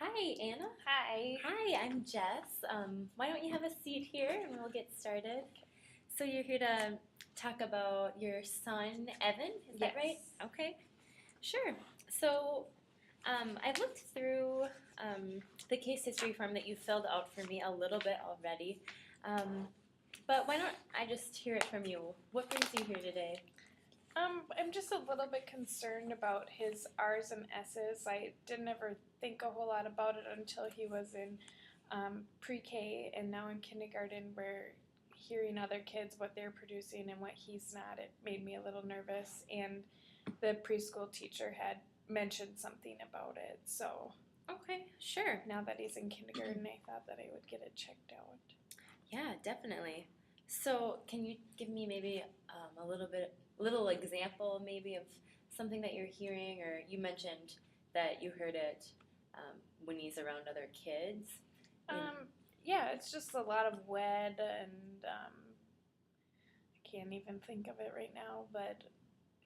Hi, Anna. Hi. Hi, I'm Jess. Why don't you have a seat here and we'll get started? So you're here to talk about your son, Evan, is that right? Yes. Okay, sure. So I've looked through the case history form that you filled out for me a little bit already. But why don't I just hear it from you? What brings you here today? I'm just a little bit concerned about his R's and S's. I didn't ever think a whole lot about it until he was in pre-K and now in kindergarten, where hearing other kids what they're producing and what he's not, it made me a little nervous. And the preschool teacher had mentioned something about it. So Okay, sure. now that he's in kindergarten, I thought that I would get it checked out. Yeah, definitely. So, can you give me maybe little example maybe of something that you're hearing, or you mentioned that you heard it when he's around other kids? Yeah, it's just a lot of wed and I can't even think of it right now, but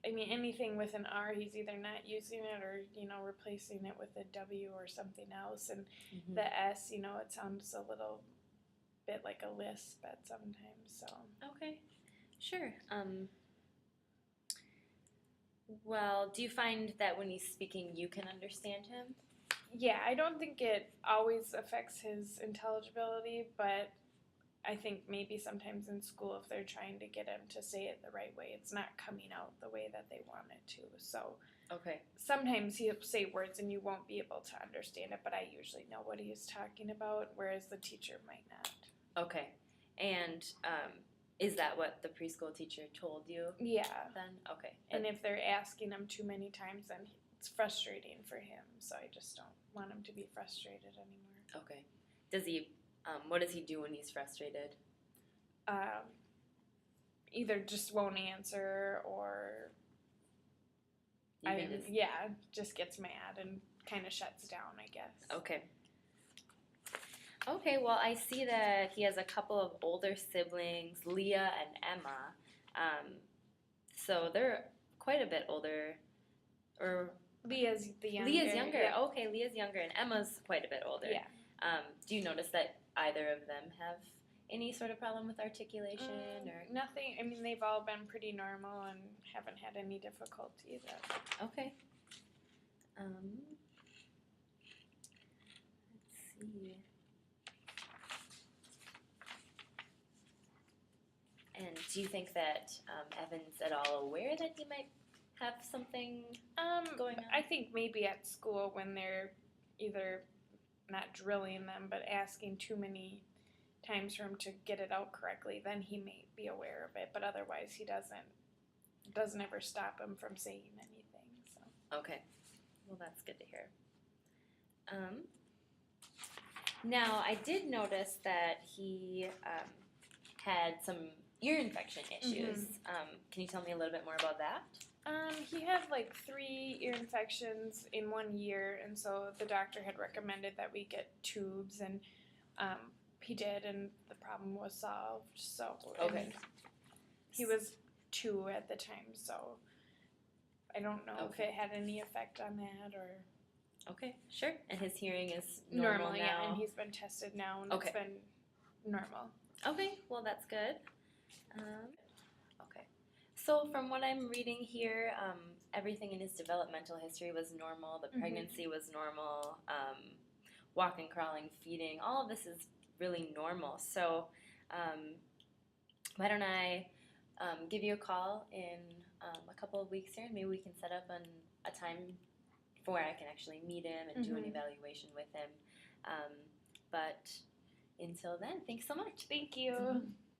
I mean, anything with an R, he's either not using it or, replacing it with a W or something else. And Mhm. the S, it sounds a little bit like a lisp at sometimes. So, Okay, sure. Well, do you find that when he's speaking, you can understand him? yeah, I don't think it always affects his intelligibility, but I think maybe sometimes in school, if they're trying to get him to say it the right way, it's not coming out the way that they want it to. So, Okay. sometimes he'll say words and you won't be able to understand it, but I usually know what he's talking about, whereas the teacher might not. Okay. And is that what the preschool teacher told you Yeah. then? Okay. And if they're asking him too many times, then it's frustrating for him. So I just don't want him to be frustrated anymore. Okay. Does he? What does he do when he's frustrated? Either just won't answer or You just gets mad and kind of shuts down, I guess. Okay. Okay, well, I see that he has a couple of older siblings, Leah and Emma. So they're quite a bit older. Or Leah's the younger. Leah's younger. Yeah. Okay, Leah's younger, and Emma's quite a bit older. Yeah. Do you notice that either of them have any sort of problem with articulation or nothing? I mean, they've all been pretty normal and haven't had any difficulty. Okay. Let's see. And do you think that Evan's at all aware that he might have something going on? I think maybe at school when they're either not drilling them but asking too many times for him to get it out correctly, then he may be aware of it. But otherwise, he doesn't ever stop him from saying anything. So. Okay. Well, that's good to hear. Now, I did notice that he had some ear infection issues. Mm-hmm. Can you tell me a little bit more about that? He had like 3 ear infections in 1 year, and so the doctor had recommended that we get tubes, and he did, and the problem was solved. So Okay. he was 2 at the time, so I don't know if it had any effect on that or. Okay, sure. And his hearing is normal now? Yeah, and he's been tested now, and it's been normal. Okay, well, that's good. Okay. So from what I'm reading here, everything in his developmental history was normal. The pregnancy was normal. Walking, crawling, feeding, all of this is really normal. So why don't I give you a call in a couple of weeks here, and maybe we can set up a time where I can actually meet him and do an evaluation with him. But until then, thanks so much. Thank you.